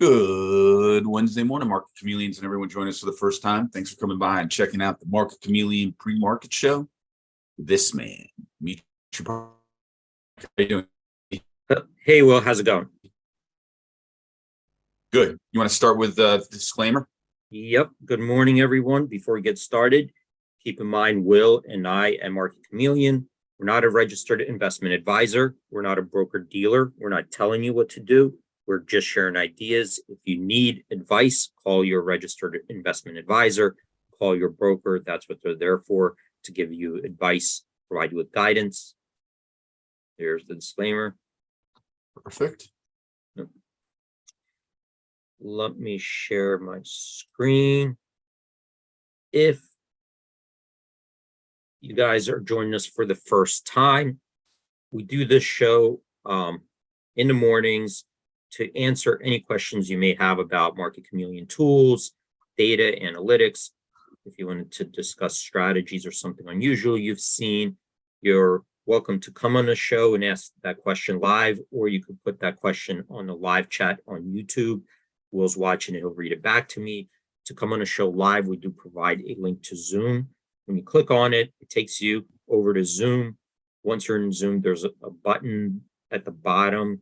Good Wednesday morning, Market Chameleons, and everyone joining us for the first time. Thanks for coming by and checking out the Market Chameleon pre-market show. This man, meet your partner. How you doing? Hey, Will, how's it going? Good. You want to start with the disclaimer? Yep. Good morning, everyone. Before we get started, keep in mind, Will and I at Market Chameleon, we're not a registered investment advisor. We're not a broker dealer. We're not telling you what to do. We're just sharing ideas. If you need advice, call your registered investment advisor, call your broker. That's what they're there for, to give you advice, provide you with guidance. There's the disclaimer. Perfect. Let me share my screen. If you guys are joining us for the first time, we do this show in the mornings to answer any questions you may have about Market Chameleon tools, data, analytics. If you wanted to discuss strategies or something unusual you've seen, you're welcome to come on the show and ask that question live, or you could put that question on the live chat on YouTube. Will's watching it, he'll read it back to me. To come on the show live, we do provide a link to Zoom. When you click on it, it takes you over to Zoom. Once you're in Zoom, there's a button at the bottom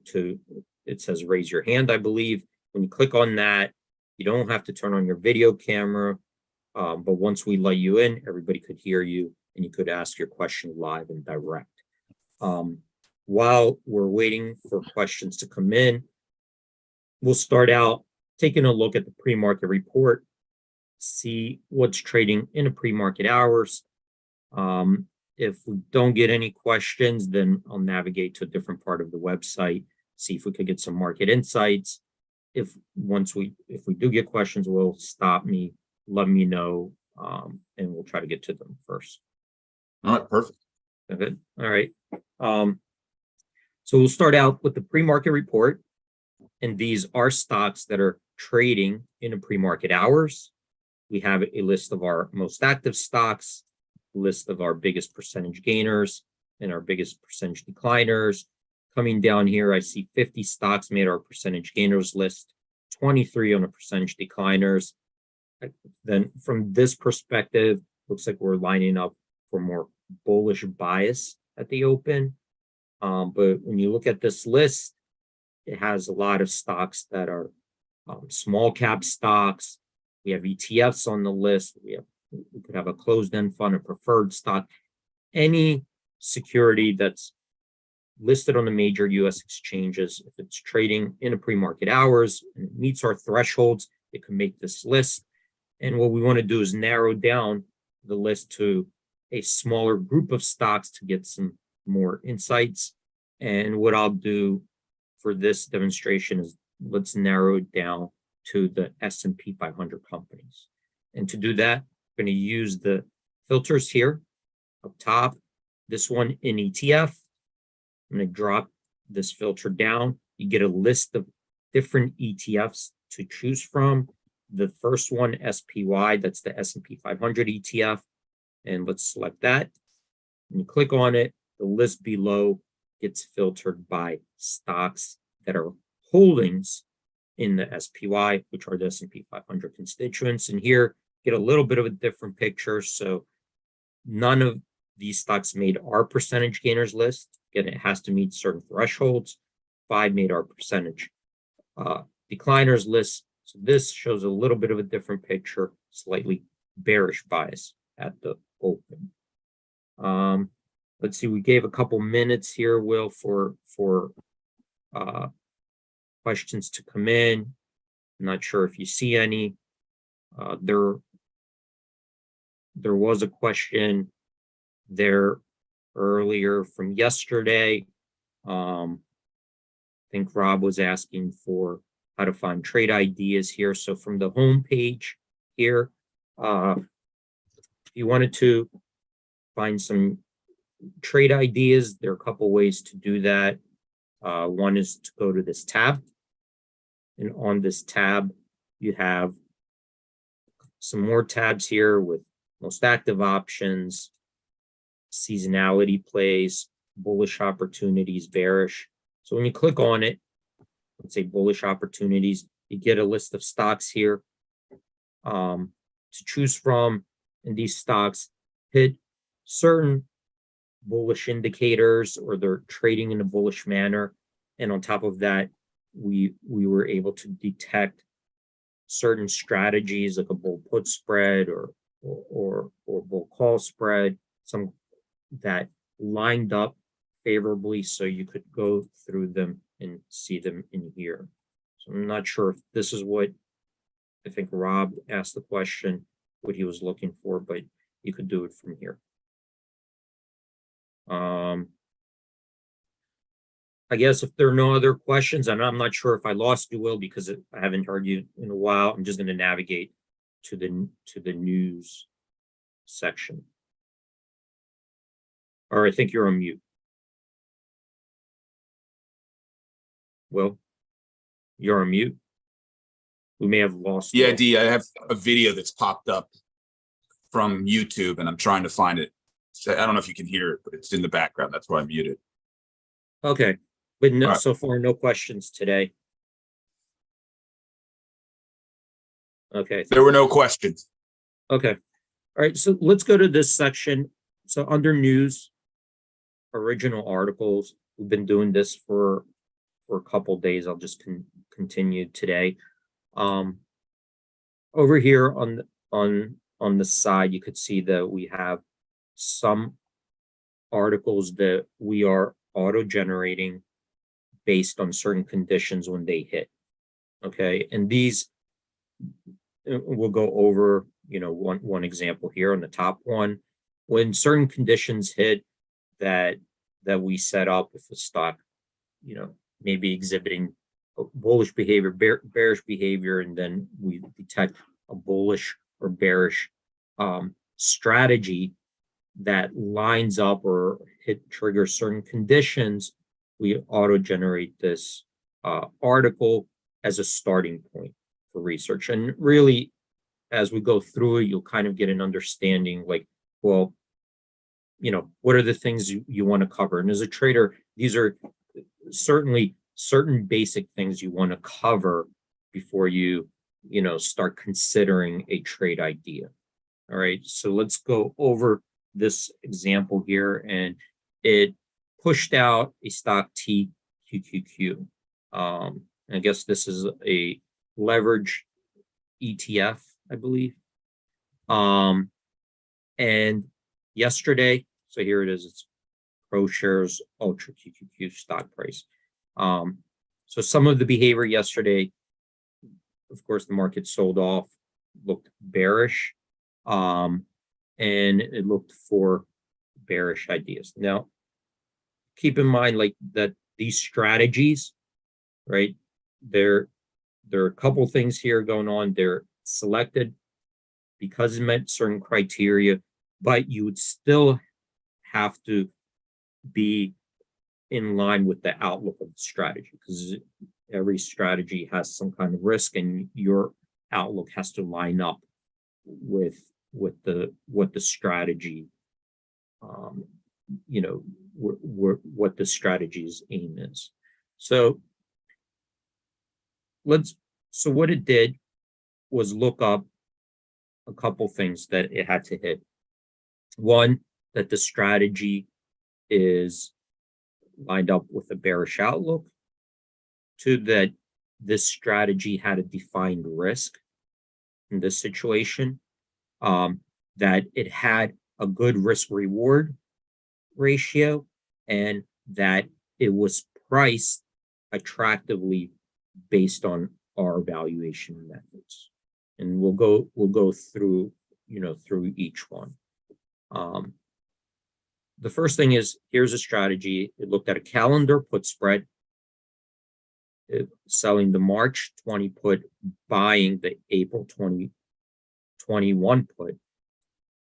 it says raise your hand, I believe. When you click on that, you don't have to turn on your video camera, but once we let you in, everybody could hear you and you could ask your question live and direct. While we're waiting for questions to come in, we'll start out taking a look at the pre-market report, see what's trading in the pre-market hours. If we don't get any questions, then I'll navigate to a different part of the website, see if we could get some market insights. If we do get questions, we'll stop me, let me know, and we'll try to get to them first. All right, perfect. Good. All right. So we'll start out with the pre-market report, and these are stocks that are trading in the pre-market hours. We have a list of our most active stocks, a list of our biggest percentage gainers and our biggest percentage decliners. Coming down here, I see 50 stocks made our percentage gainers list, 23 on the percentage decliners. Then from this perspective, looks like we're lining up for more bullish bias at the open. But when you look at this list, it has a lot of stocks that are small cap stocks. We have ETFs on the list. We could have a closed-end fund, a preferred stock, any security that's listed on the major U.S. exchanges. If it's trading in a pre-market hours and it meets our thresholds, it can make this list. And what we want to do is narrow down the list to a smaller group of stocks to get some more insights. And what I'll do for this demonstration is let's narrow it down to the S&P 500 companies. And to do that, I'm going to use the filters here up top. This one in ETF. I'm going to drop this filter down. You get a list of different ETFs to choose from. The first one, SPY, that's the S&P 500 ETF. And let's select that. When you click on it, the list below gets filtered by stocks that are holdings in the SPY, which are the S&P 500 constituents. And here, get a little bit of a different picture. So none of these stocks made our percentage gainers list. Again, it has to meet certain thresholds. 5 made our percentage decliners list. So this shows a little bit of a different picture, slightly bearish bias at the open. Let's see, we gave a couple minutes here, Will, for questions to come in. I'm not sure if you see any. There was a question there earlier from yesterday. I think Rob was asking for how to find trade ideas here. So from the home page here, if you wanted to find some trade ideas, there are a couple ways to do that. One is to go to this tab. And on this tab, you have some more tabs here with most active options, seasonality plays, bullish opportunities, bearish. So when you click on it, let's say bullish opportunities, you get a list of stocks here to choose from, and these stocks hit certain bullish indicators or they're trading in a bullish manner. And on top of that, we were able to detect certain strategies like a bull put spread or bull call spread, some that lined up favorably, so you could go through them and see them in here. So I'm not sure if this is what, I think Rob asked the question, what he was looking for, but you could do it from here. I guess if there are no other questions, and I'm not sure if I lost you, Will, because I haven't heard you in a while. I'm just going to navigate to the news section. Or I think you're on mute. Will, you're on mute. We may have lost. Yeah, D, I have a video that's popped up from YouTube, and I'm trying to find it. So I don't know if you can hear it, but it's in the background. That's why I'm muted. Okay, but no, Right. So far, no questions today. Okay. There were no questions. Okay. All right. So let's go to this section. So under news, original articles, we've been doing this for a couple of days. I'll just continue today. Over here on the side, you could see that we have some articles that we are auto-generating based on certain conditions when they hit. Okay, and these we'll go over, one example here on the top one. When certain conditions hit that we set up with the stock, maybe exhibiting a bullish behavior, bearish behavior, and then we detect a bullish or bearish strategy that lines up or triggers certain conditions, we auto-generate this article as a starting point for research. And really, as we go through it, you'll kind of get an understanding like, well, what are the things you want to cover? And as a trader, these are certainly certain basic things you want to cover before you start considering a trade idea. All right, so let's go over this example here, and it pushed out a stock TQQQ. I guess this is a leverage ETF, I believe. And yesterday, so here it is, it's ProShares Ultra QQQ stock price. So some of the behavior yesterday, of course, the market sold off, looked bearish, and it looked for bearish ideas. Now, keep in mind like that these strategies, right? There are a couple things here going on. They're selected because it met certain criteria, but you would still have to be in line with the outlook of the strategy, because every strategy has some kind of risk, and your outlook has to line up with what the strategy, what the strategy's aim is. So what it did was look up a couple things that it had to hit. One, that the strategy is lined up with a bearish outlook. Two, that this strategy had a defined risk in this situation, that it had a good risk reward ratio, and that it was priced attractively based on our valuation methods. And we'll go through through each one. The first thing is, here's a strategy. It looked at a calendar put spread, selling the March 20 put, buying the April 2021 put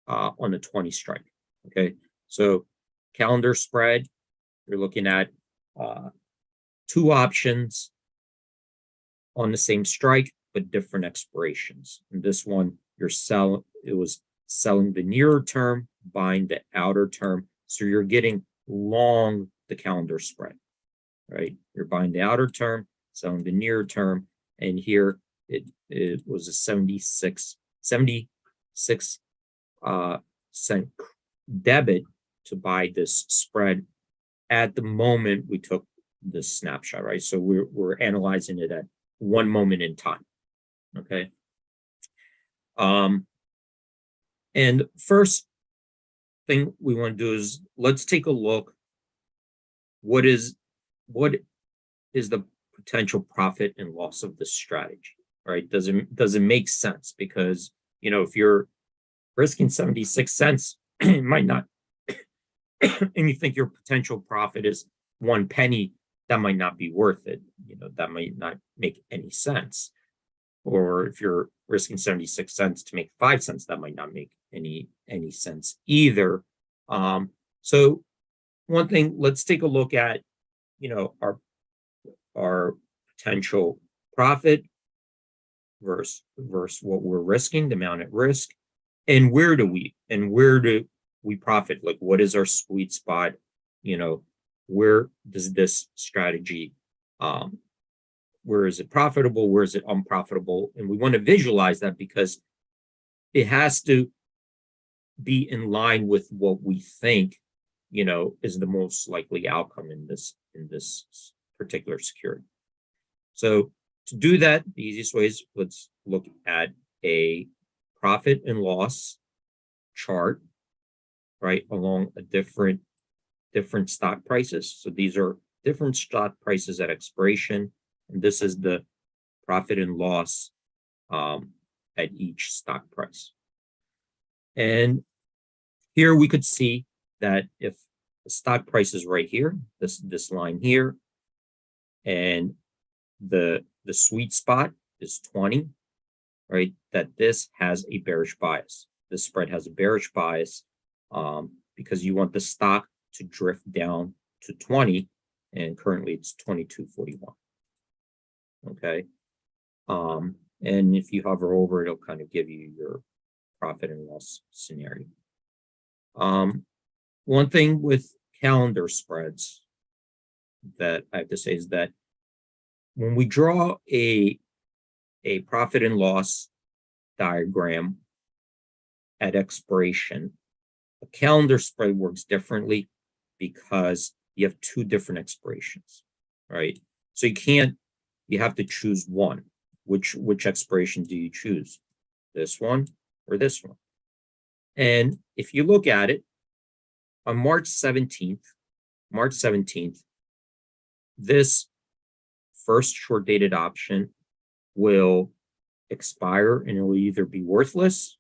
on a 20 strike. Okay, so calendar spread, you're looking at two options on the same strike, but different expirations. And this one, it was selling the nearer term, buying the outer term. So you're getting long the calendar spread, right? You're buying the outer term, selling the nearer term, and here it was a 76 cent debit to buy this spread at the moment we took this snapshot, right? So we're analyzing it at one moment in time. Okay. And first thing we want to do is let's take a look. What is the potential profit and loss of this strategy, right? Does it make sense? Because, if you're risking 76 cents, it might not, and you think your potential profit is 1 penny, that might not be worth it. That might not make any sense. Or if you're risking 76 cents to make 5 cents, that might not make any sense either. So one thing, let's take a look at, our potential profit versus what we're risking, the amount at risk, and where do we profit? Like, what is our sweet spot? Where does this strategy, where is it profitable? Where is it unprofitable? And we want to visualize that because it has to be in line with what we think, is the most likely outcome in this particular security. So to do that, the easiest way is let's look at a profit and loss chart, right, along a different stock prices. So these are different stock prices at expiration, and this is the profit and loss at each stock price. And here we could see that if the stock price is right here, this line here, and the sweet spot is 20, right, that this has a bearish bias. This spread has a bearish bias because you want the stock to drift down to 20, and currently it's 22.41. Okay. And if you hover over, it'll kind of give you your profit and loss scenario. One thing with calendar spreads that I have to say is that when we draw a profit and loss diagram at expiration, a calendar spread works differently because you have two different expirations, right? So you have to choose one. Which expiration do you choose? This one or this one? And if you look at it, on March 17th, this first short dated option will expire, and it will either be worthless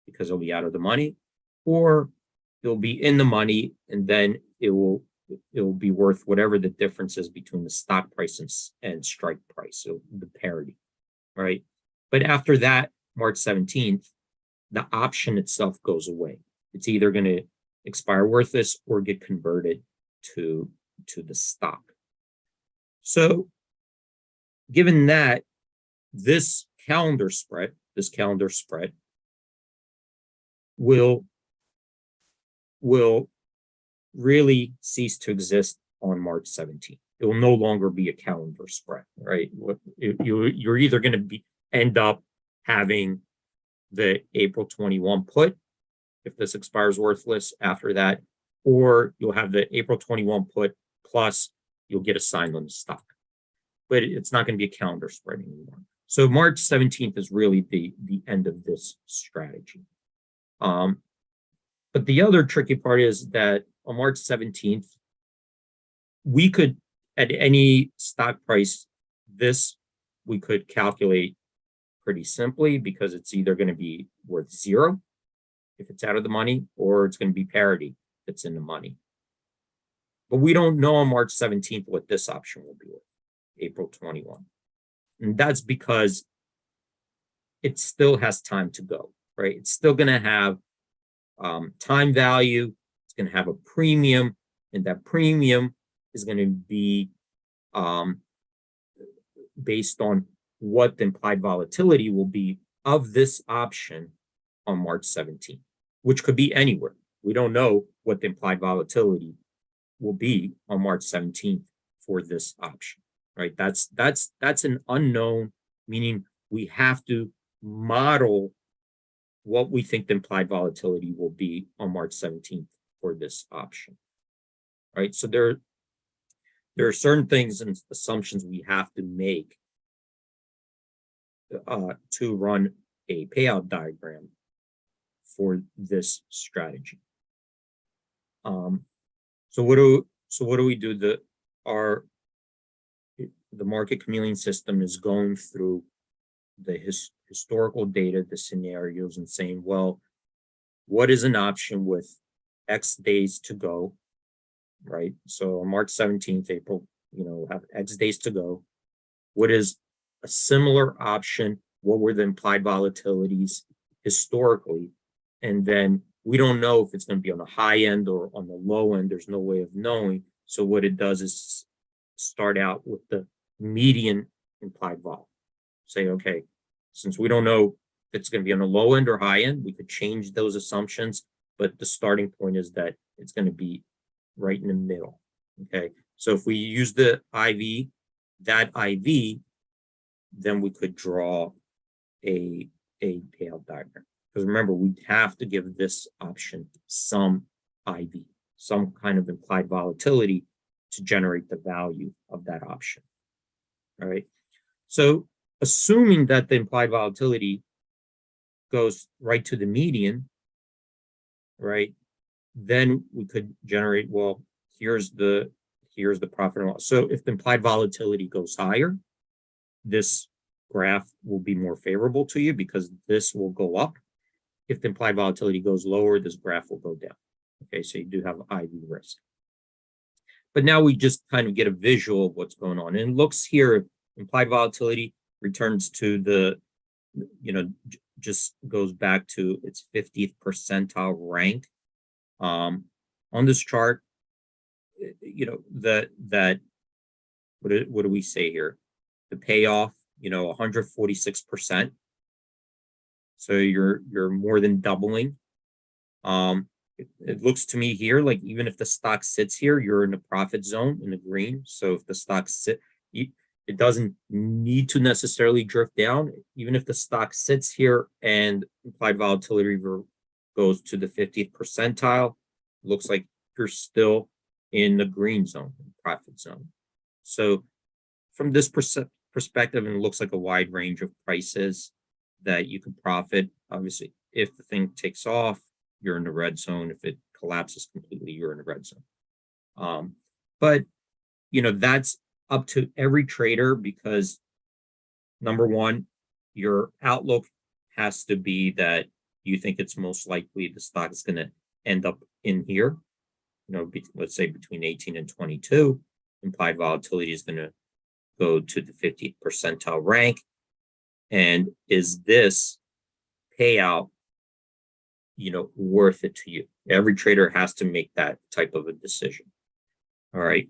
because it'll be out of the money, or it'll be in the money, and then it will be worth whatever the difference is between the stock price and strike price, so the parity, right? But after that, March 17th, the option itself goes away. It's either going to expire worthless or get converted to the stock. So given that, this calendar spread will really cease to exist on March 17th. It will no longer be a calendar spread, right? You're either going to end up having the April 21 put, if this expires worthless after that, or you'll have the April 21 put plus you'll get assigned on the stock. But it's not going to be a calendar spread anymore. So March 17th is really the end of this strategy. But the other tricky part is that on March 17th, we could, at any stock price, we could calculate pretty simply, because it's either going to be worth 0 if it's out of the money, or it's going to be parity if it's in the money. But we don't know on March 17th what this option will be worth, April 21. And that's because it still has time to go, right? It's still going to have time value. It's going to have a premium, and that premium is going to be based on what the implied volatility will be of this option on March 17th, which could be anywhere. We don't know what the implied volatility will be on March 17th for this option, right? That's an unknown meaning we have to model what we think the implied volatility will be on March 17th for this option. Right? So there are certain things and assumptions we have to make to run a payout diagram for this strategy. So what do we do? The Market Chameleon system is going through the historical data, the scenarios, and saying, well, what is an option with X days to go, right? So on March 17th, April, have X days to go. What is a similar option? What were the implied volatilities historically? And then we don't know if it's going to be on the high end or on the low end. There's no way of knowing. So what it does is start out with the median implied vol. Say, okay, since we don't know if it's going to be on the low end or high end, we could change those assumptions, but the starting point is that it's going to be right in the middle. Okay, so if we use the IV, that IV, then we could draw a payout diagram. Because remember, we have to give this option some IV, some kind of implied volatility to generate the value of that option. All right. So assuming that the implied volatility goes right to the median, right, then we could generate, well, here's the profit and loss. So if the implied volatility goes higher, this graph will be more favorable to you because this will go up. If the implied volatility goes lower, this graph will go down. Okay, so you do have IV risk. But now we just kind of get a visual of what's going on. And it looks here, implied volatility returns to the, just goes back to its 50th percentile rank. On this chart, that what do we say here? The payoff, 146%. So you're more than doubling. It looks to me here like even if the stock sits here, you're in the profit zone in the green. So if the stock it doesn't need to necessarily drift down. Even if the stock sits here and implied volatility goes to the 50th percentile, looks like you're still in the green zone, profit zone. So from this perspective, and it looks like a wide range of prices that you can profit. Obviously, if the thing takes off, you're in the red zone. If it collapses completely, you're in the red zone. But that's up to every trader because number one, your outlook has to be that you think it's most likely the stock is going to end up in here. Let's say between 18 and 22, implied volatility is going to go to the 50th percentile rank. And is this payout, worth it to you? Every trader has to make that type of a decision. All right.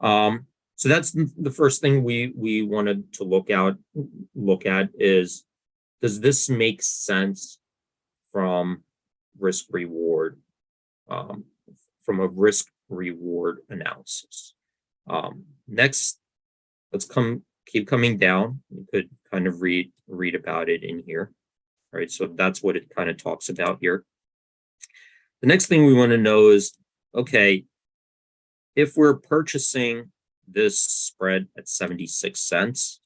So that's the first thing we wanted to look at is, does this make sense from risk reward, from a risk reward analysis? Next, let's keep coming down. You could kind of read about it in here. All right, so that's what it kind of talks about here. The next thing we want to know is, okay, if we're purchasing this spread at 76 cents,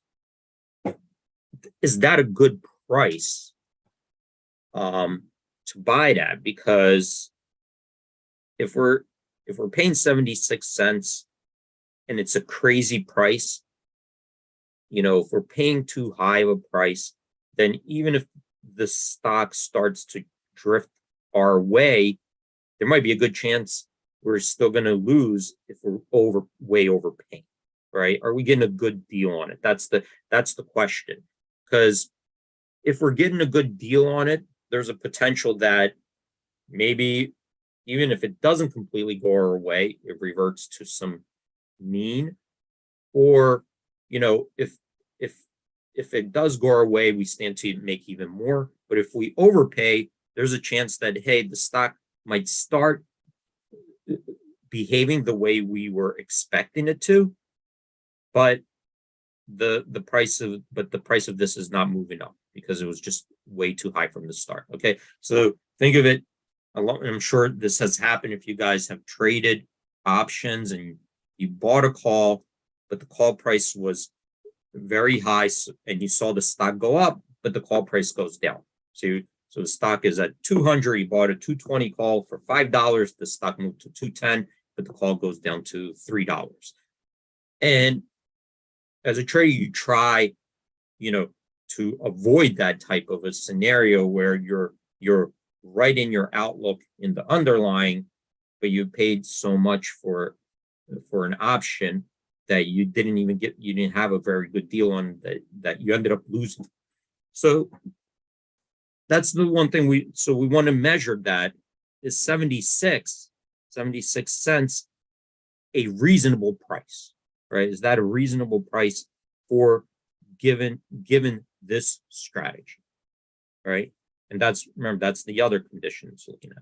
is that a good price to buy it at? Because if we're paying 76 cents and it's a crazy price, if we're paying too high of a price, then even if the stock starts to drift our way, there might be a good chance we're still going to lose if we're way overpaying, right? Are we getting a good deal on it? That's the question. Because if we're getting a good deal on it, there's a potential that maybe even if it doesn't completely go our way, it reverts to some mean. Or, if it does go our way, we stand to make even more. But if we overpay, there's a chance that, hey, the stock might start behaving the way we were expecting it to, but the price of this is not moving up because it was just way too high from the start. Okay, so think of it. I'm sure this has happened if you guys have traded options and you bought a call, but the call price was very high, and you saw the stock go up, but the call price goes down. So the stock is at 200. You bought a 220 call for $5. The stock moved to 210, but the call goes down to $3. And as a trader, you try, to avoid that type of a scenario where you're right in your outlook in the underlying, but you paid so much for an option that you didn't have a very good deal on, that you ended up losing. So that's the one thing we want to measure. That is 76 cents a reasonable price, right? Is that a reasonable price for given this strategy, right? And remember, that's the other condition it's looking at.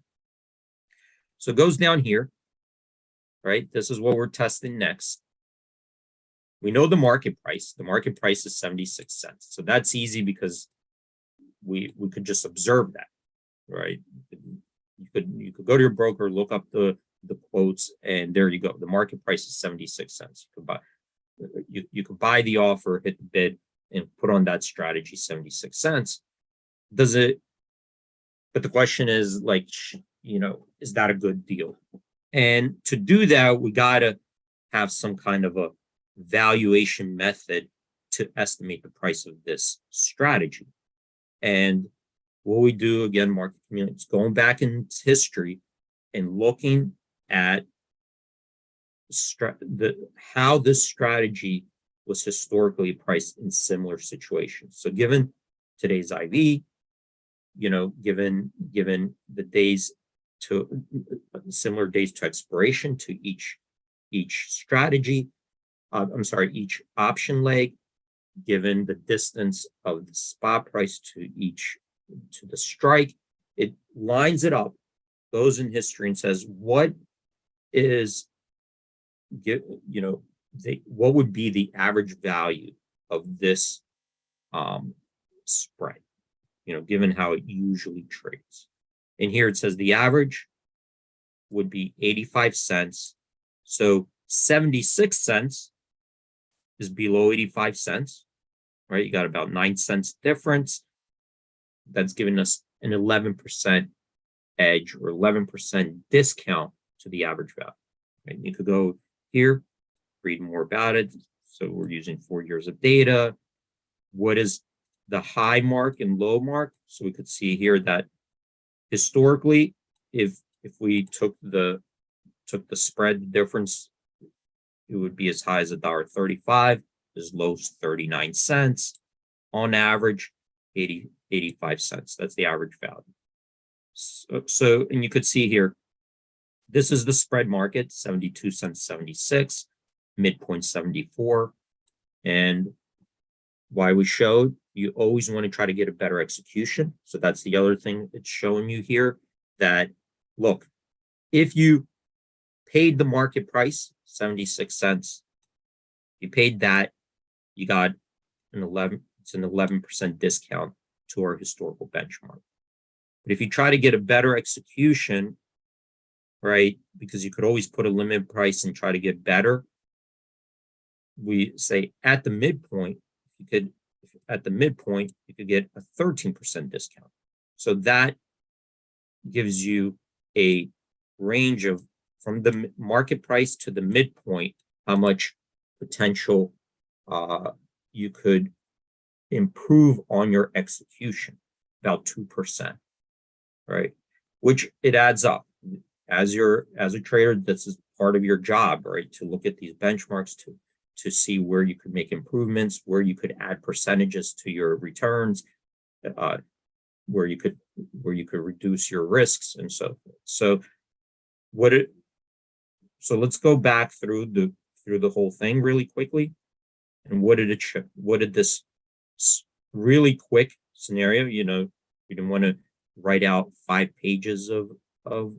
So it goes down here, right? This is what we're testing next. We know the market price. The market price is 76 cents. So that's easy because we could just observe that, right? You could go to your broker, look up the quotes, and there you go. The market price is 76 cents. You could buy the offer, hit the bid, and put on that strategy 76 cents. But the question is, is that a good deal? And to do that, we got to have some kind of a valuation method to estimate the price of this strategy. And what we do, again, Market Chameleon, is going back in history and looking at how this strategy was historically priced in similar situations. So given today's IV, given the days to similar days to expiration to each strategy, each option leg, given the distance of the spot price to the strike, it lines it up, goes in history and says what would be the average value of this spread, given how it usually trades. And here it says the average would be 85 cents. So 76 cents is below 85 cents, right? You got about 9 cents difference. That's giving us an 11% edge or 11% discount to the average value. Right? You could go here, read more about it. So we're using 4 years of data. What is the high mark and low mark? So we could see here that historically, if we took the spread difference, it would be as high as $1.35, as low as 39 cents. On average, 85 cents. That's the average value. So and you could see here, this is the spread market, 72 cents, 76, midpoint 74. And why we showed, you always want to try to get a better execution. So that's the other thing it's showing you here, that look, if you paid the market price, 76 cents, you paid that, you got an 11% discount to our historical benchmark. But if you try to get a better execution, right, because you could always put a limit price and try to get better, we say at the midpoint, you could get a 13% discount. So that gives you a range of, from the market price to the midpoint, how much potential you could improve on your execution, about 2%, right? Which it adds up. As a trader, this is part of your job, right? To look at these benchmarks, to see where you could make improvements, where you could add percentages to your returns, where you could reduce your risks, and so forth. So let's go back through the whole thing really quickly. And what did it show? What did this really quick scenario? You didn't want to write out 5 pages of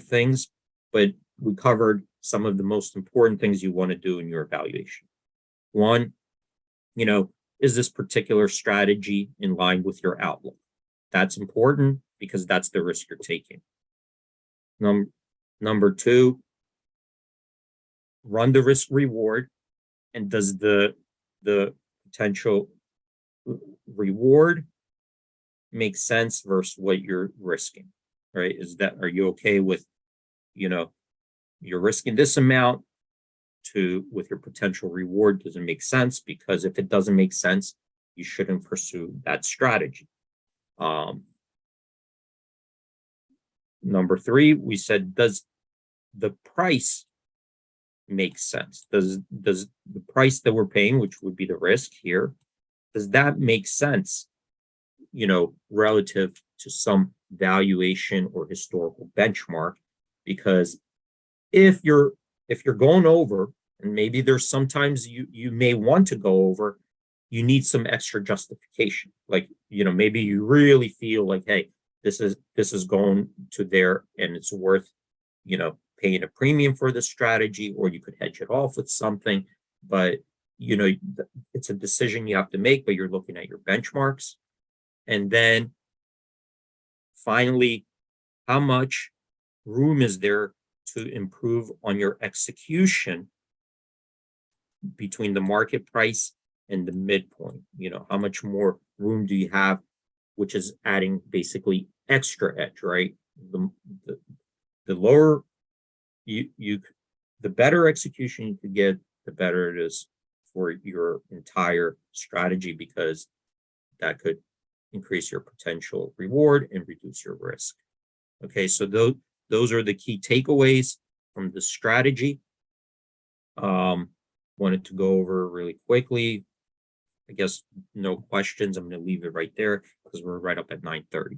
things, but we covered some of the most important things you want to do in your evaluation. One, is this particular strategy in line with your outlook? That's important because that's the risk you're taking. Number two, run the risk reward, and does the potential reward make sense versus what you're risking, right? Are you okay with, you're risking this amount with your potential reward? Does it make sense? Because if it doesn't make sense, you shouldn't pursue that strategy. Number three, we said, does the price make sense? Does the price that we're paying, which would be the risk here, does that make sense, relative to some valuation or historical benchmark? Because if you're going over, and maybe there's sometimes you may want to go over, you need some extra justification. Like, maybe you really feel like, hey, this is going to there and it's worth, paying a premium for the strategy, or you could hedge it off with something. But, it's a decision you have to make, but you're looking at your benchmarks. And then finally, how much room is there to improve on your execution between the market price and the midpoint? How much more room do you have, which is adding basically extra edge, right? The lower the better execution you could get, the better it is for your entire strategy, because that could increase your potential reward and reduce your risk. Okay, so those are the key takeaways from the strategy. Wanted to go over really quickly. I guess no questions. I'm going to leave it right there because we're right up at 9:30.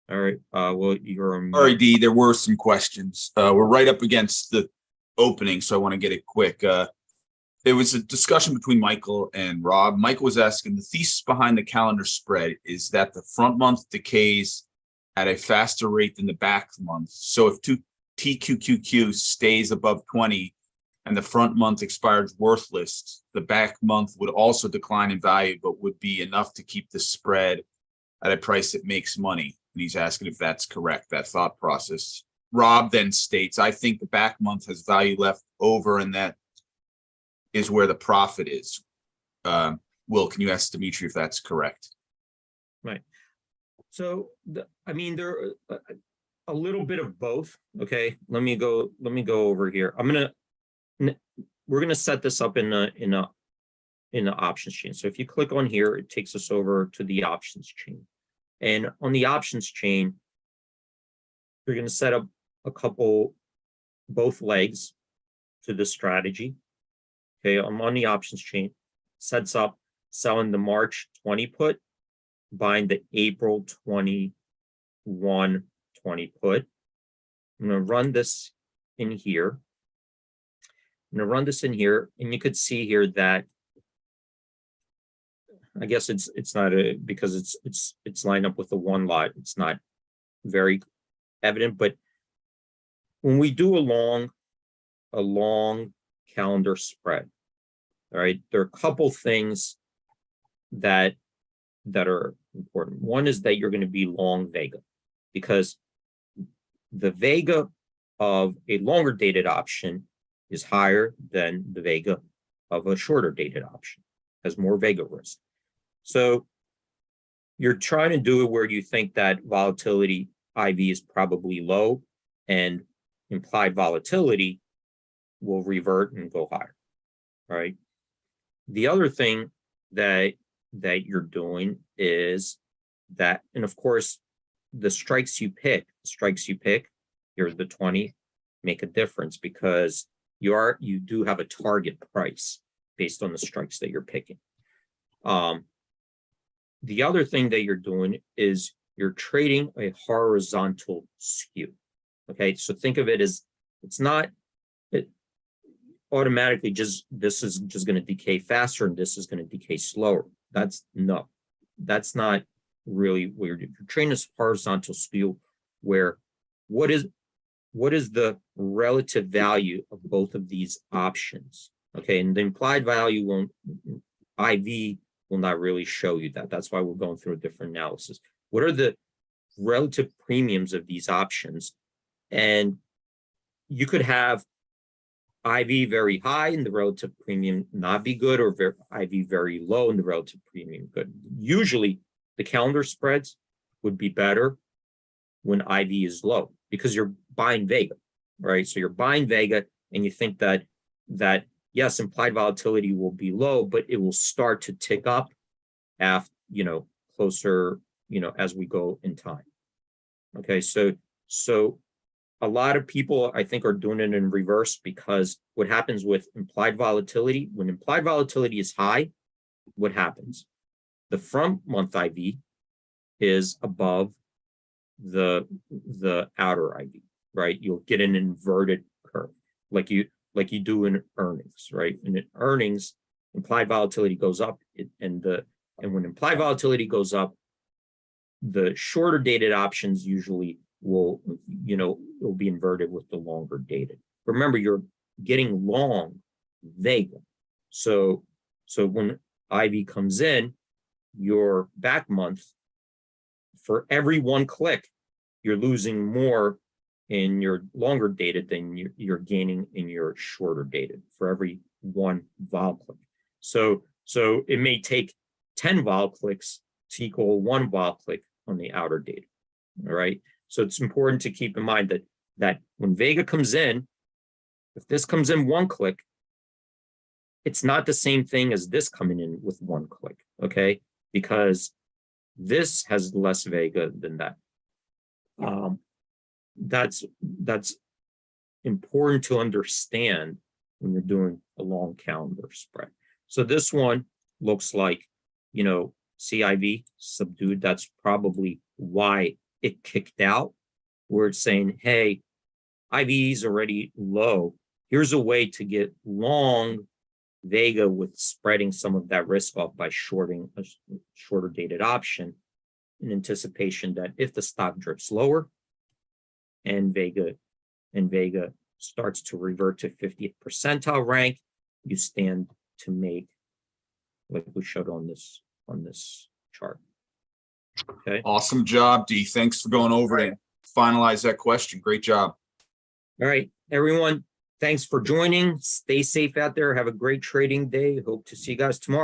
All right. Well, you're Sorry, D, there were some questions. We're right up against the opening, so I want to get it quick. There was a discussion between Michael and Rob. Michael was asking, the thesis behind the calendar spread is that the front month decays at a faster rate than the back month. So if TQQQ stays above 20 and the front month expires worthless, the back month would also decline in value, but would be enough to keep the spread at a price that makes money. And he's asking if that's correct, that thought process. Rob then states, I think the back month has value left over, and that is where the profit is. Will, can you ask Dimitri if that's correct? Right. So, there a little bit of both. Okay, let me go over here. We're gonna set this up in the options chain. So if you click on here, it takes us over to the options chain. And on the options chain, you're going to set up both legs to the strategy. Okay, I'm on the options chain. Sets up selling the March 20 put, buying the April 21 20 put. I'm going to run this in here. And you could see here that I guess it's not because it's lined up with the one lot. It's not very evident, but when we do a long calendar spread, all right, there are a couple things that are important. One is that you're going to be long Vega, because the Vega of a longer dated option is higher than the Vega of a shorter dated option, has more Vega risk. So you're trying to do it where you think that volatility IV is probably low and implied volatility will revert and go higher. All right. The other thing that you're doing is that, and of course, the strikes you pick, here's the 20, make a difference, because you do have a target price based on the strikes that you're picking. The other thing that you're doing is you're trading a horizontal skew. Okay, so think of it as automatically this is just going to decay faster and this is going to decay slower. That's not really where you're trading this horizontal skew, where what is the relative value of both of these options Okay, and the implied value won't, IV will not really show you that. That's why we're going through a different analysis. What are the relative premiums of these options? And you could have IV very high and the relative premium not be good, or IV very low and the relative premium good. Usually the calendar spreads would be better when IV is low because you're buying Vega, right? So you're buying Vega and you think that yes, implied volatility will be low, but it will start to tick up after, closer, as we go in time. Okay, so a lot of people, I think, are doing it in reverse, because what happens with implied volatility, when implied volatility is high, what happens? The front month IV is above the outer IV, right? You'll get an inverted curve like you do in earnings, right? And in earnings, implied volatility goes up, and when implied volatility goes up, the shorter dated options usually will be inverted with the longer dated. Remember, you're getting long Vega. So when IV comes in, your back month, for every one click, you're losing more in your longer dated than you're gaining in your shorter dated for every one vol click. So it may take 10 vol clicks to equal one vol click on the outer dated. All right. So it's important to keep in mind that when Vega comes in, if this comes in one click, it's not the same thing as this coming in with one click. Okay, because this has less Vega than that. That's important to understand when you're doing a long calendar spread. So this one looks like, CIV subdued. That's probably why it kicked out, where it's saying, hey, IV is already low. Here's a way to get long Vega with spreading some of that risk off by shorting a shorter dated option, in anticipation that if the stock drips lower and Vega starts to revert to 50th percentile rank, you stand to make, like we showed on this chart. Okay. Awesome job, D. Thanks for going over it and finalize that question. Great job. All right, everyone. Thanks for joining. Stay safe out there. Have a great trading day. Hope to see you guys tomorrow.